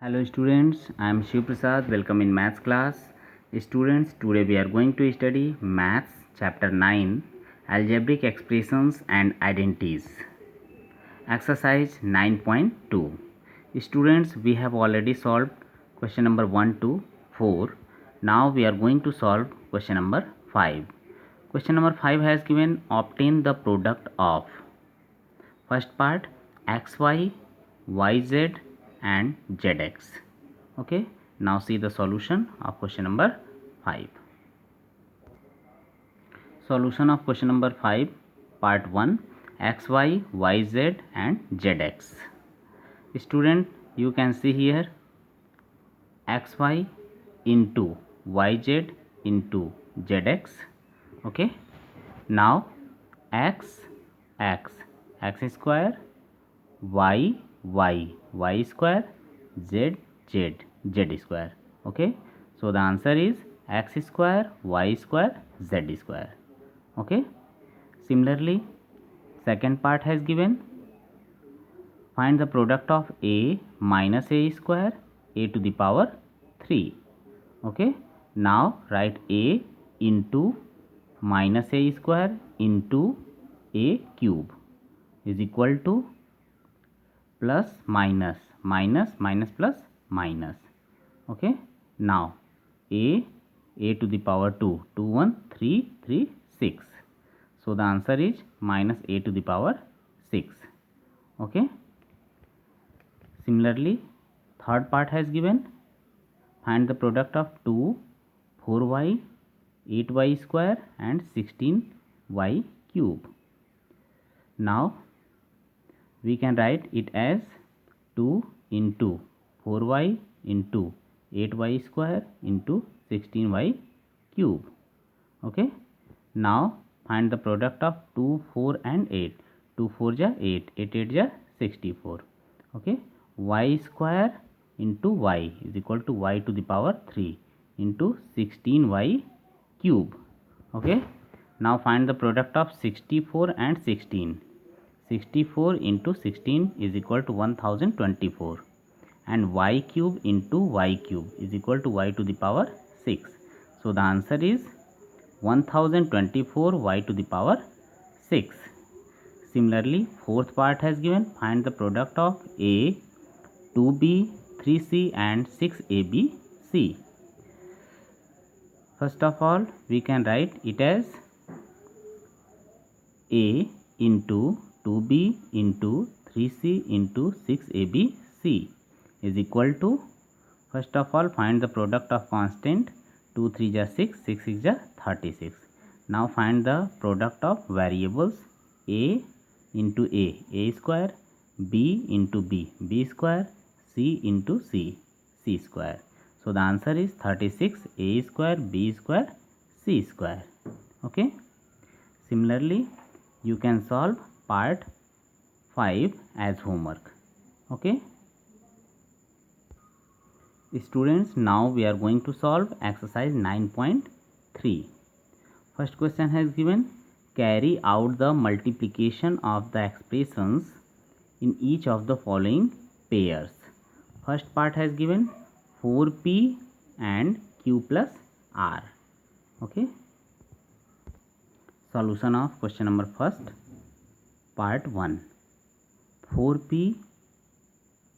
Hello students, I am Shiv Prasad. Welcome in maths class. Students, today we are going to study maths chapter 9, algebraic expressions and identities. Exercise 9.2. Students, we have already solved question number 1 to 4. Now we are going to solve question number 5. Question number 5 has given obtain the product of first part xy, yz and zx. Okay, now see the solution of question number 5. Solution of question number 5, part 1, xy, yz and zx. Student, you can see here xy into yz into zx. Okay, now x square, y square, z square. Okay, so the answer is x square, y square, z square. Okay, similarly second part has given find the product of a minus a square, a to the power 3. Okay, now write a into minus a square into a cube is equal to plus minus plus minus. Okay, now a to the power 2, 2 1 3 3 6, so the answer is minus a to the power 6. Okay, similarly third part has given find the product of 2 4y 8y square and 16y cube. Now we can write it as 2 into 4y into 8y square into 16y cube. Okay, now find the product of 2 4 and 8. 2 4 ja 8, 8 8 ja 64. Okay, y square into y is equal to y to the power 3 into 16y cube. Okay, now find the product of 64 and 16. 64 into 16 is equal to 1024 and y cube into y cube is equal to y to the power 6. So the answer is 1024 y to the power 6. Similarly fourth part has given find the product of a 2b 3c and 6abc. First of all we can write it as a into 2b into 3c into 6abc is equal to, first of all find the product of constant, 2 3 ja 6, 6 6 ja 36. Now find the product of variables a into a square, b into b square, c into c square. So the answer is 36 a square b square c square. Okay, similarly you can solve part 5 as homework. Okay, students, now we are going to solve exercise 9.3. First question has given carry out the multiplication of the expressions in each of the following pairs. First part has given 4p and q plus r. Okay, solution of question number first, part 1, 4p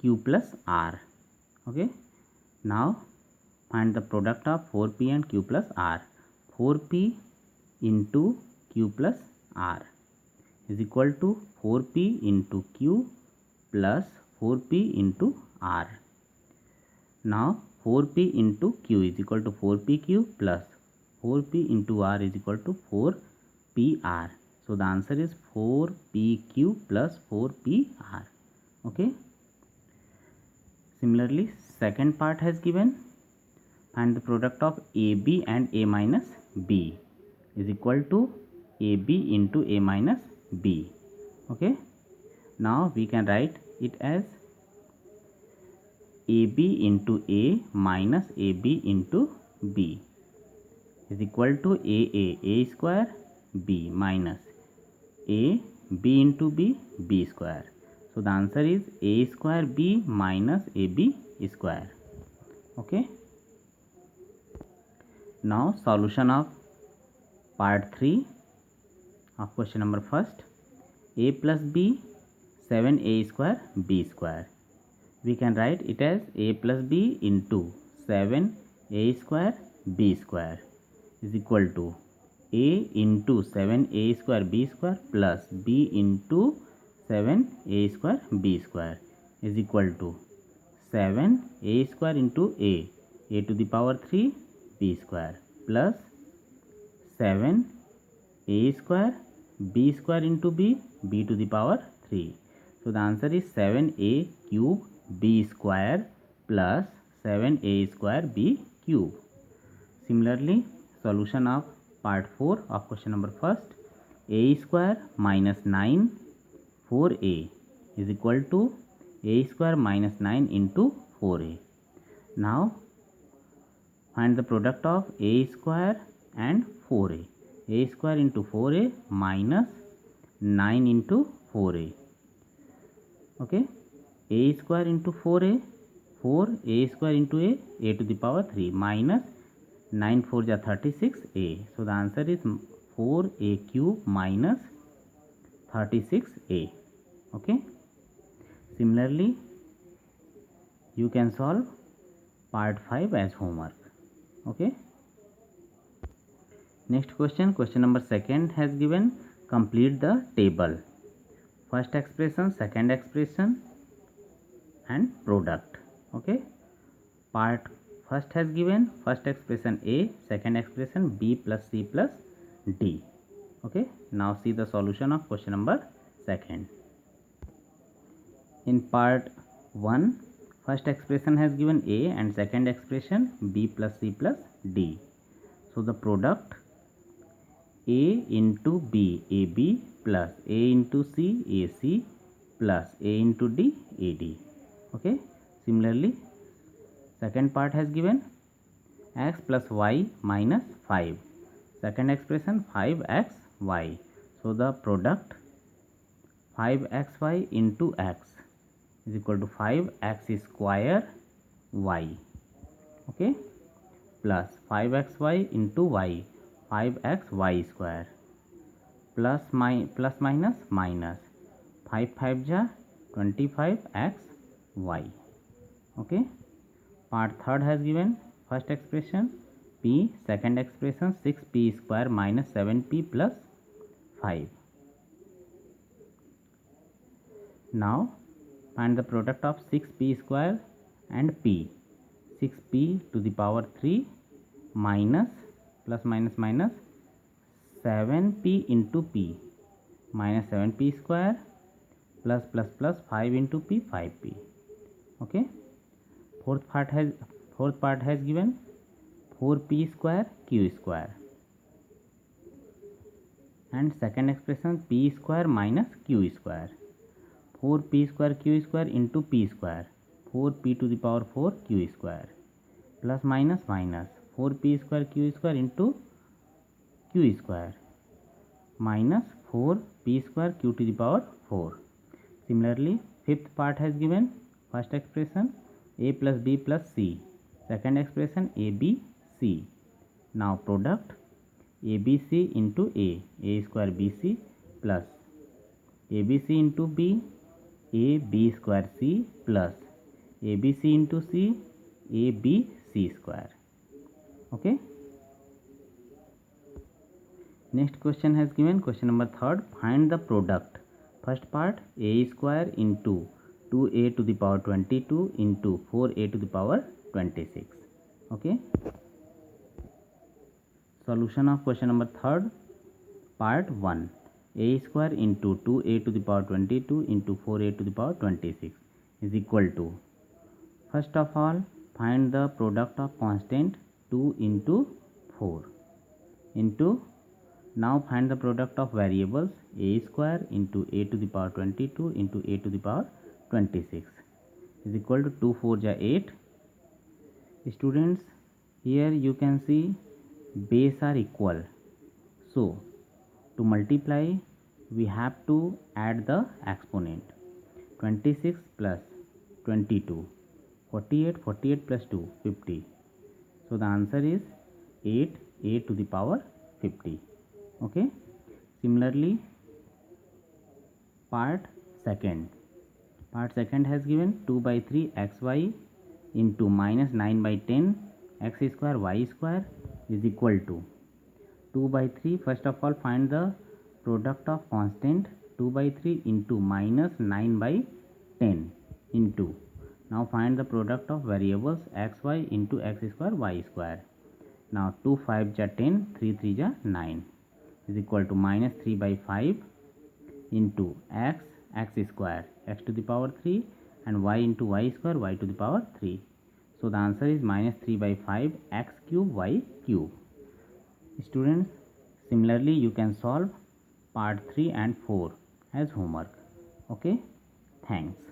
q plus r. Okay, now find the product of 4p and q plus r. 4p into q plus r is equal to 4p into q plus 4p into r. Now 4p into q is equal to 4pq plus 4p into r is equal to 4pr. So the answer is 4pq plus 4pr. Okay, similarly second part has given find the product of ab and a minus b is equal to ab into a minus b. Okay, now we can write it as ab into a minus ab into b is equal to a square b minus a b into b square. So the answer is a square b minus ab square. Okay. Now solution of part 3 of question number first. A plus b 7a square b square. We can write it as a plus b into 7a square b square is equal to a into 7a square b square plus b into 7a square b square is equal to 7a square into a to the power 3 b square plus 7a square b square into b to the power 3. So the answer is 7a cube b square plus 7a square b cube. Similarly, solution of part 4 of question number first. A square minus 9 4a is equal to a square minus 9 into 4a. Now find the product of a square and 4a. A square into 4a minus 9 into 4a. Okay, a square into 4a, 4a square into a to the power 3 minus 9 4 ja 36a. So the answer is 4a cube minus 36a. Okay. Similarly, you can solve part 5 as homework. Okay. Next question, question number second has given complete the table. First expression, second expression and product. Okay. Part first has given first expression a, second expression b plus c plus d. Okay. Now see the solution of question number second. In part 1, first expression has given a and second expression b plus c plus d. So the product a into b ab plus a into c ac plus a into d ad. Okay. Similarly, second part has given x plus y minus 5. Second expression 5xy. So the product 5xy into x is equal to 5x square y. Okay. Plus 5xy into y, 5xy square plus minus 5 5 ja 25xy. Okay. Part third has given first expression p, second expression 6p square minus 7p plus 5. Now find the product of 6p square and p. 6p to the power 3 minus plus minus 7p into p minus 7p square plus 5 into p 5p. Okay. Fourth part has given 4p square q square and second expression p square minus q square. 4p square q square into p square, 4p to the power 4 q square plus minus 4p square q square into q square minus 4p square q to the power 4. Similarly, fifth part has given first expression a plus b plus c, second expression abc. Now product abc into a square bc plus abc into b, ab square c plus abc into c, abc square. Okay. Next question has given question number third, find the product. First part a square into 2a to the power 22 into 4a to the power 26. Okay. Solution of question number third, part 1, a square into 2a to the power 22 into 4a to the power 26 is equal to, first of all find the product of constant 2 into 4 into, now find the product of variables a square into a to the power 22 into a to the power 26 is equal to 2 4 ja 8. Students, here you can see base are equal, so to multiply we have to add the exponent. 26 plus 22, 48 plus 2, 50. So the answer is 8a to the power 50. Okay. Similarly, part second has given 2 by 3 xy into minus 9 by 10 x square y square is equal to 2 by 3. First of all, find the product of constant 2 by 3 into minus 9 by 10 into, now find the product of variables xy into x square y square. Now 2 5 ja 10, 3 3 ja 9 is equal to minus 3 by 5 into x square, x to the power 3, and y into y square, y to the power 3. So the answer is minus 3 by 5 x cube y cube. Students, similarly you can solve part 3 and 4 as homework. Okay, thanks.